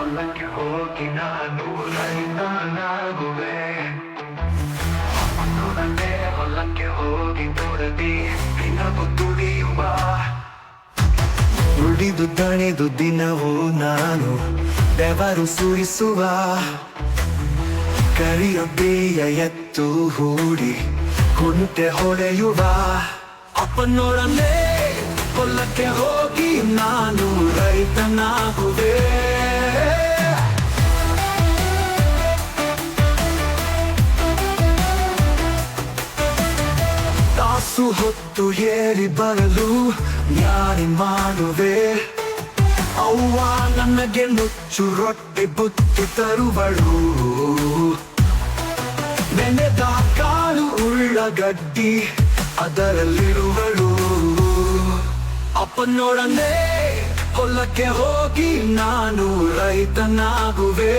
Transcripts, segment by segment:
ಹೊಲಕ್ಕೆ ಹೋಗಿ ನಾನು ರೈತನಾಗುವೆ. ನನ್ನೇ ಹೊಲಕ್ಕೆ ಹೋಗಿ ದುಡದಿ ದಿನವೂ ದುಡಿಯುವ. ದುಡಿದು ದಣಿದು ದಿನವೂ ನಾನು ಬೆವರು ಸುರಿಸುವ. ಕರಿಯ ಬೇಯ ಎತ್ತು ಹೂಡಿ ಕುಂಟೆ ಹೊಡೆಯುವ. ಅಪ್ಪನೊಡನೆ ಹೊಲಕ್ಕೆ ಹೋಗಿ ನಾನು ರೈತನಾಗುವೆ. ತಾಸು ಹೊತ್ತು ಏರಿ ಬರಲು ನ್ಯಾಯ ಮಾಡುವೆ. ಅವ್ವ ನನಗೆ ನುಚ್ಚು ರೊಟ್ಟಿ ಬುತ್ತಿ ತರುವಳು. ನೆನೆದ ಕಾಳು ಉಳ್ಳಾಗಡ್ಡಿ ಅದರಲ್ಲಿರುವಳು. ಅಪ್ಪನೊಡನೆ ಹೊಲಕ್ಕೆ ಹೋಗಿ ನಾನು ರೈತನಾಗುವೆ.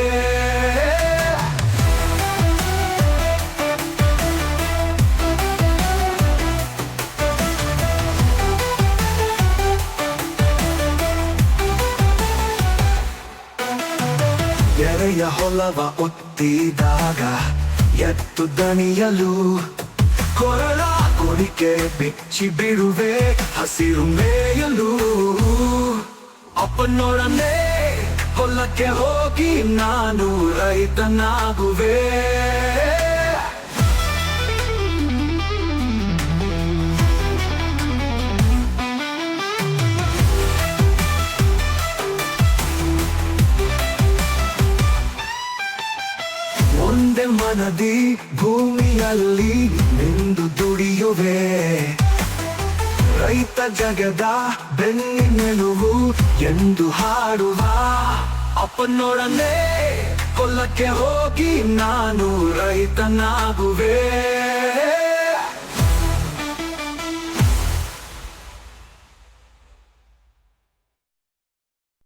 ಎರೆಯ ಹೊಲವ ಒತ್ತಿದಾಗ ಎತ್ತು ದಣಿಯಲು ಕೊರಳ ಕೊಡಿಕೆ ಬಿಚ್ಚಿ ಬಿಡುವೆ ಹಸಿರು ಮೇಯಲು. ಅಪ್ಪನೊಡನೆ ಹೊಲಕ್ಕೆ ಹೋಗಿ ನಾನು ರೈತನಾಗುವೆ. ಒಂದೇ ಮನದಿ ಭೂಮಿಯಲ್ಲಿ ನಿಂದು ದುಡಿಯುವೆ. ರೈತ ಜಗದ ಬೆನ್ನೆಲುಬು ಎಂದು ಹಾಡುವ. ಅಪ್ಪನೊಡನೆ ಹೊಲಕ್ಕೆ ಹೋಗಿ ನಾನು ರೈತನಾಗುವೆ.